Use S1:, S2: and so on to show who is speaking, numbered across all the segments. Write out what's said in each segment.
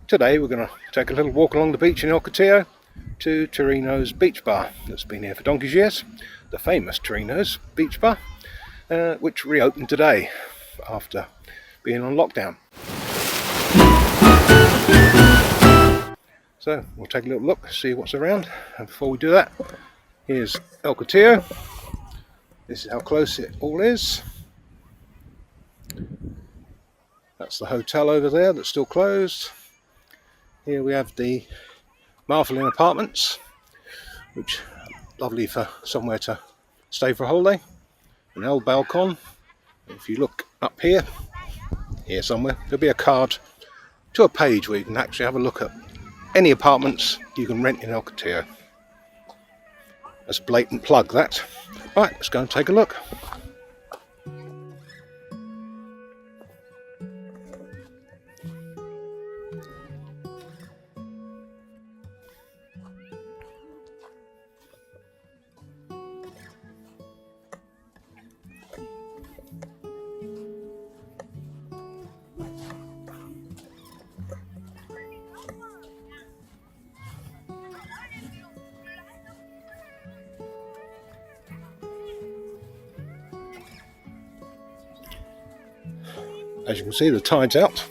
S1: Today we're going to take a little walk along the beach in El Cotillo to Torino's beach bar that's been here for donkey's years, the famous Torinos beach bar, which reopened today after being on lockdown. So we'll take a little look, see what's around, and before we do that, here's El Cotillo. This is how close it all is. That's the hotel over there that's still closed. Here we have the Marfolin Apartments, which are lovely for somewhere to stay for a holiday. An old Balcon. If you look up here somewhere, there'll be a card to a page where you can actually have a look at any apartments you can rent in El Cotillo. That's a blatant plug, that. Right, let's go and take a look. As you can see, the tide's out.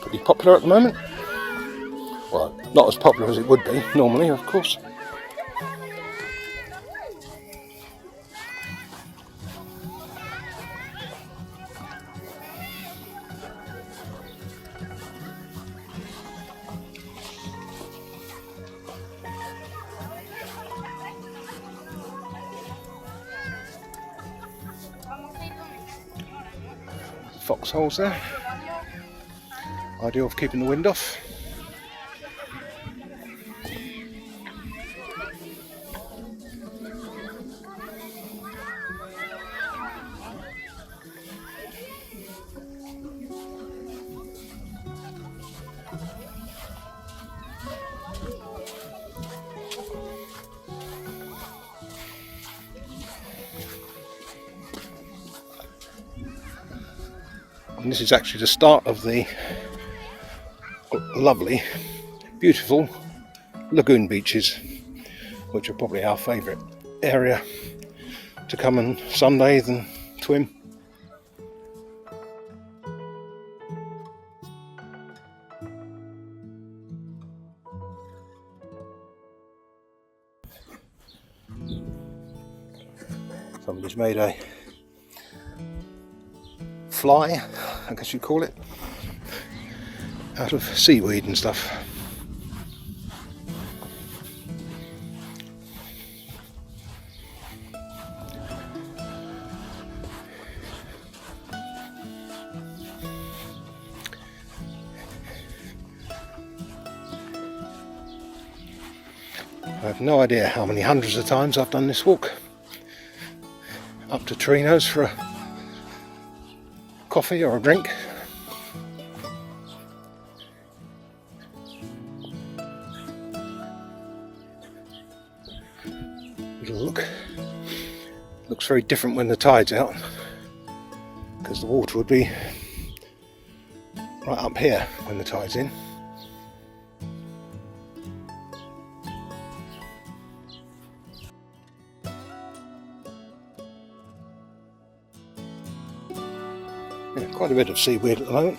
S1: Pretty popular at the moment. Well, not as popular as it would be normally, of course. Foxholes there. Ideal for keeping the wind off. And this is actually the start of the lovely, beautiful lagoon beaches, which are probably our favourite area to come and sunbathe and swim. Somebody's made a fly, I guess you'd call it, out of seaweed and stuff. I have no idea how many hundreds of times I've done this walk up to Torinos for a coffee or a drink. Looks very different when the tide's out, because the water would be right up here when the tide's in. Yeah, quite a bit of seaweed at the moment.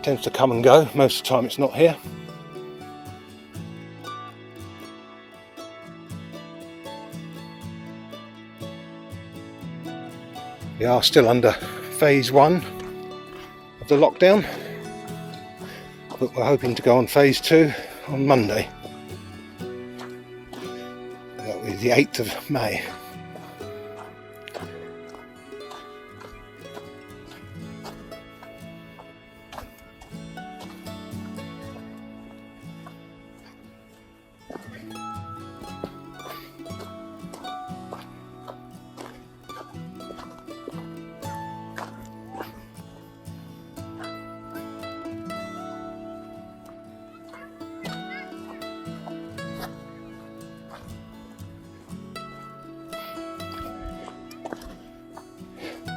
S1: Tends to come and go. Most of the time it's not here. We are still under phase 1 of the lockdown, but we're hoping to go on phase 2 on Monday. That will be the 8th of May.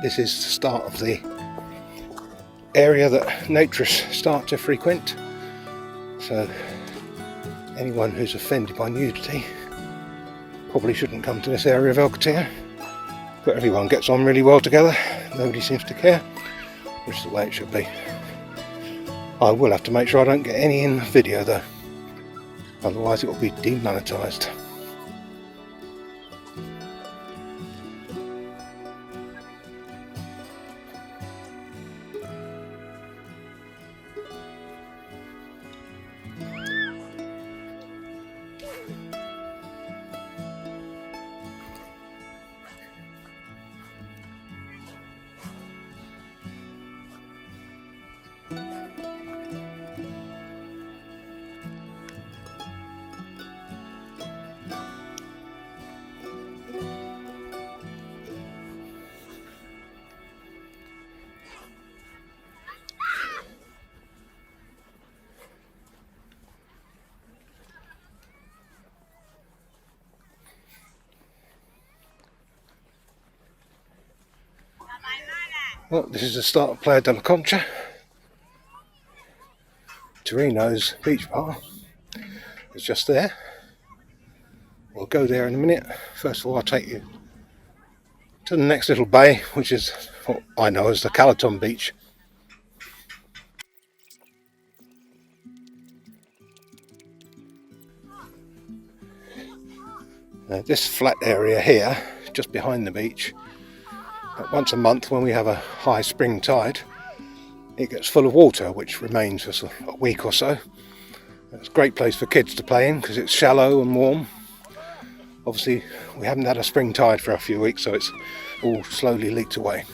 S1: This is the start of the area that naturists start to frequent, so anyone who's offended by nudity probably shouldn't come to this area of El Cotillo, but everyone gets on really well together, nobody seems to care, which is the way it should be. I will have to make sure I don't get any in the video though, otherwise it will be demonetised. Well, this is the start of Playa de la Concha, Torino's beach bar. It's just there. We'll go there in a minute. First of all, I'll take you to the next little bay, which is what I know as the Caleton Beach. Now, this flat area here, just behind the beach, once a month when we have a high spring tide, it gets full of water, which remains for a week or so. It's a great place for kids to play in because it's shallow and warm. Obviously we haven't had a spring tide for a few weeks, so it's all slowly leaked away.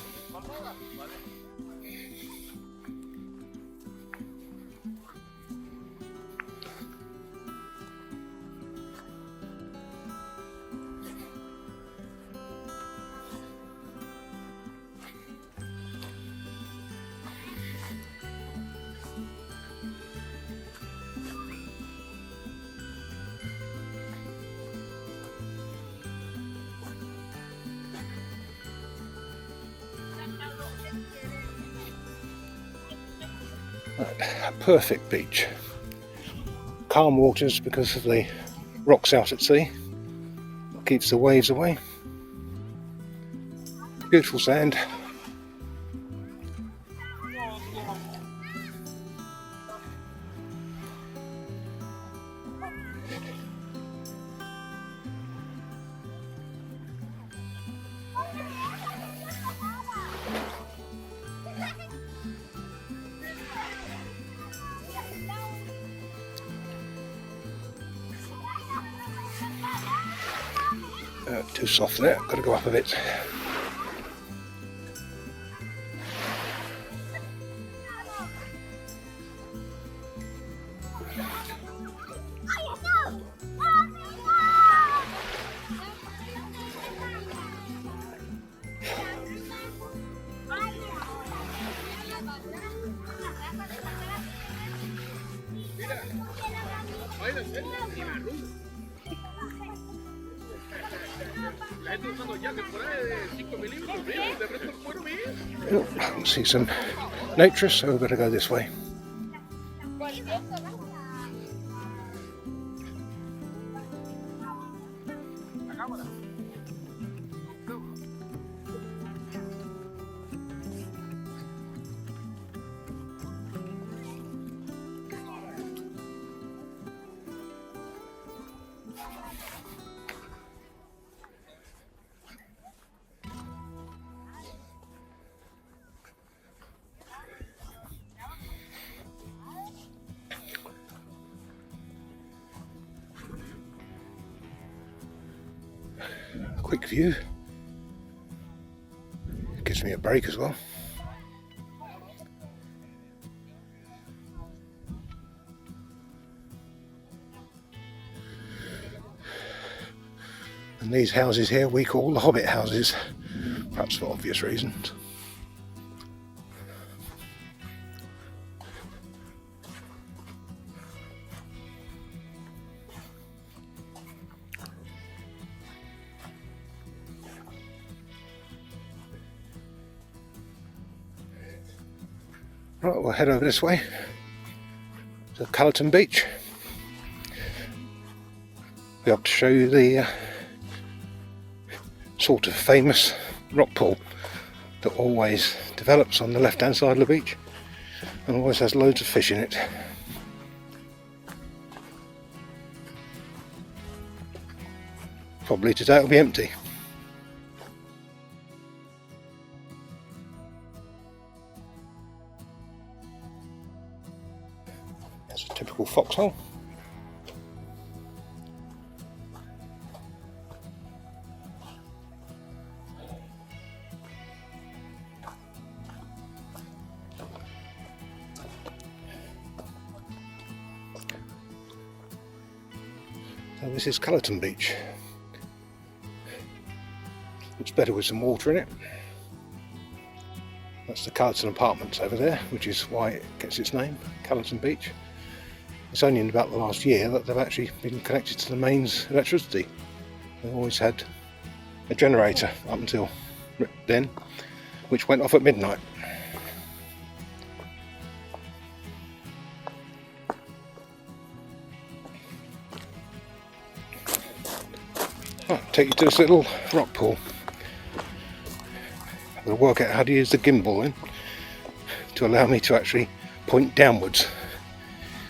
S1: A perfect beach. Calm waters because of the rocks out at sea. Keeps the waves away. Beautiful sand. Too soft there, got to go up a bit. Oh, I can see some naturists, so we've got to go this way. quick view. Gives me a break as well. And these houses here we call the Hobbit houses, perhaps for obvious reasons. Right, we'll head over this way to Caleton Beach. We have to show you the sort of famous rock pool that always develops on the left hand side of the beach and always has loads of fish in it. Probably today it'll be empty. That's a typical foxhole. So this is Caleton Beach. It's better with some water in it. That's the Caleton Apartments over there, which is why it gets its name, Caleton Beach. It's only in about the last year that they've actually been connected to the mains electricity. They've always had a generator up until then, which went off at midnight. I'll take you to this little rock pool. I'll work out how to use the gimbal then to allow me to actually point downwards,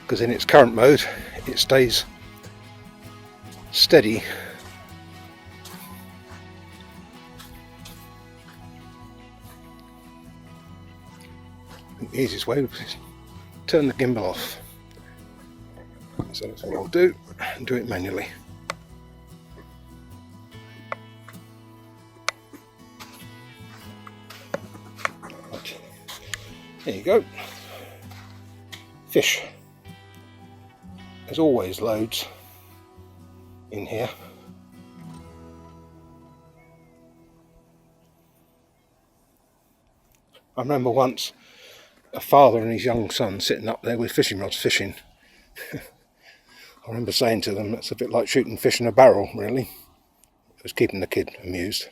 S1: because in its current mode it stays steady. The easiest way is turn the gimbal off. So that's what I'll do, and do it manually. There you go. Fish. There's always loads in here. I remember once a father and his young son sitting up there with fishing rods fishing. I remember saying to them, it's a bit like shooting fish in a barrel, really. It was keeping the kid amused.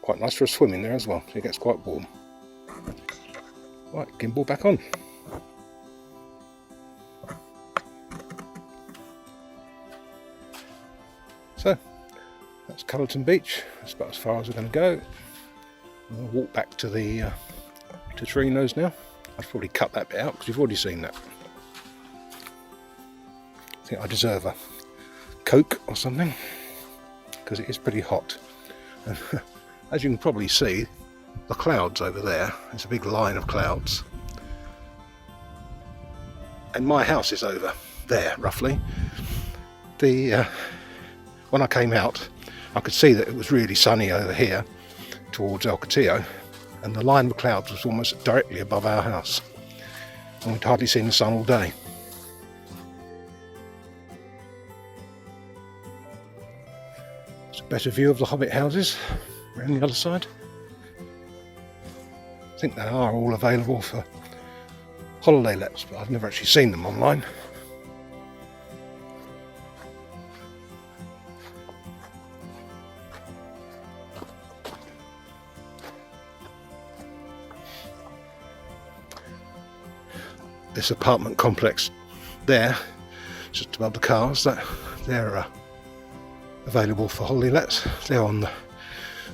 S1: Quite nice for a swim in there as well, so it gets quite warm. Right, gimbal back on. So, that's Caleton Beach. That's about as far as we're going to go. We'll walk back to the to Torinos now. I'd probably cut that bit out because you've already seen that. I think I deserve a Coke or something because it is pretty hot. And as you can probably see, the clouds over there, there's a big line of clouds. And my house is over there, roughly. When I came out, I could see that it was really sunny over here, towards El Cotillo, and the line of clouds was almost directly above our house. And we'd hardly seen the sun all day. It's a better view of the Hobbit houses around the other side. I think they are all available for holiday lets, but I've never actually seen them online. This apartment complex there, just above the cars, they're available for holiday lets. They're on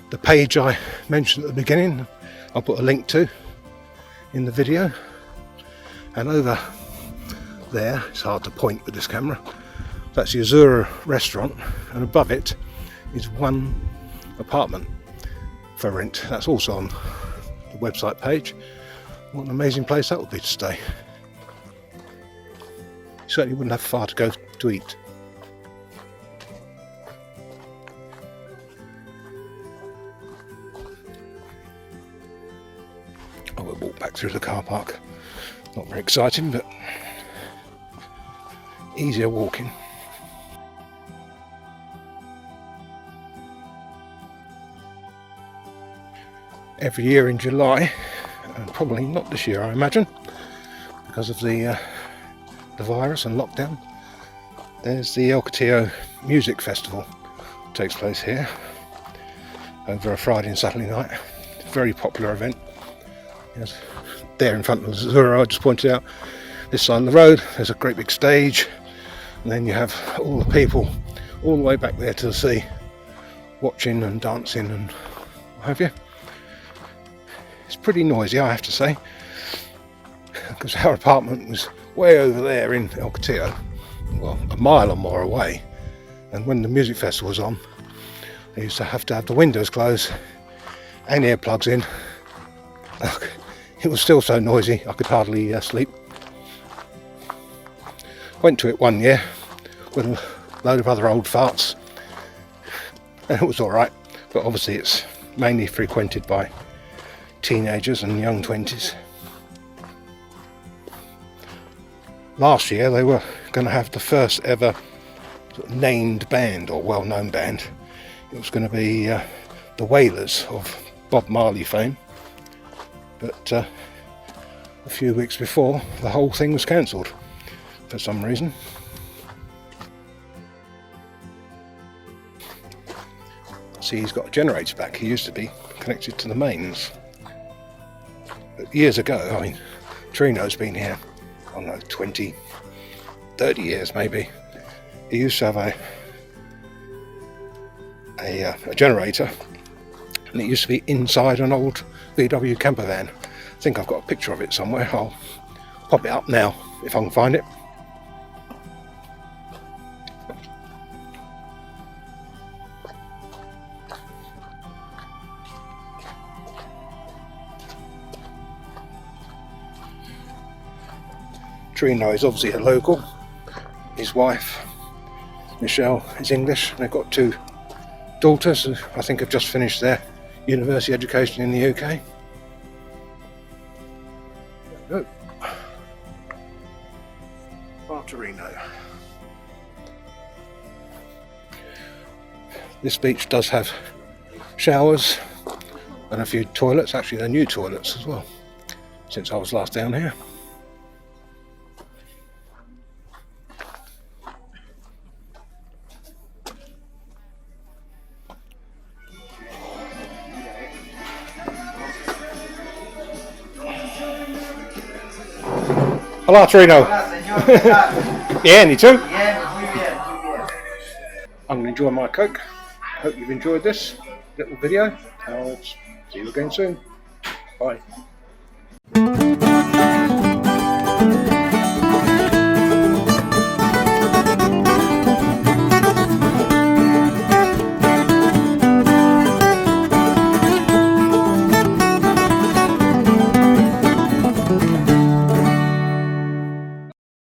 S1: the page I mentioned at the beginning. I'll put a link to in the video. And over there, it's hard to point with this camera, that's the Azura restaurant, and above it is one apartment for rent. That's also on the website page. What an amazing place that would be to stay. you certainly wouldn't have far to go to eat. I will walk back through the car park. Not very exciting, but easier walking. Every year in July, and probably not this year I imagine, because of the virus and lockdown, there's the El Cotillo Music Festival. It takes place here over a Friday and Saturday night. Very popular event. Yes, there in front of us, as I just pointed out, this side of the road there's a great big stage, and then you have all the people all the way back there to the sea watching and dancing and what have you. It's pretty noisy, I have to say, because our apartment was way over there in El Cotillo, well, a mile or more away, and when the music festival was on, I used to have the windows closed and earplugs in. It was still so noisy I could hardly sleep. Went to it one year with a load of other old farts, and it was alright, but obviously it's mainly frequented by teenagers and young 20s. Last year they were going to have the first ever sort of named band, or well-known band. It was going to be the Wailers of Bob Marley fame, but a few weeks before the whole thing was cancelled for some reason. See, he's got a generator back. He used to be connected to the mains. But years ago, I mean, Torino's been here, I don't know, 20, 30 years maybe. He used to have a generator, and it used to be inside an old VW camper van. I think I've got a picture of it somewhere. I'll pop it up now if I can find it. Torino is obviously a local. His wife, Michelle, is English. They've got 2 daughters who I think have just finished their university education in the UK. Oh. Torino. This beach does have showers and a few toilets. Actually, they're new toilets as well since I was last down here. Hola, Torino. Yeah, you too?
S2: Bien, muy bien, muy bien.
S1: I'm going to enjoy my Coke. Hope you've enjoyed this little video. I'll see you again soon. Bye.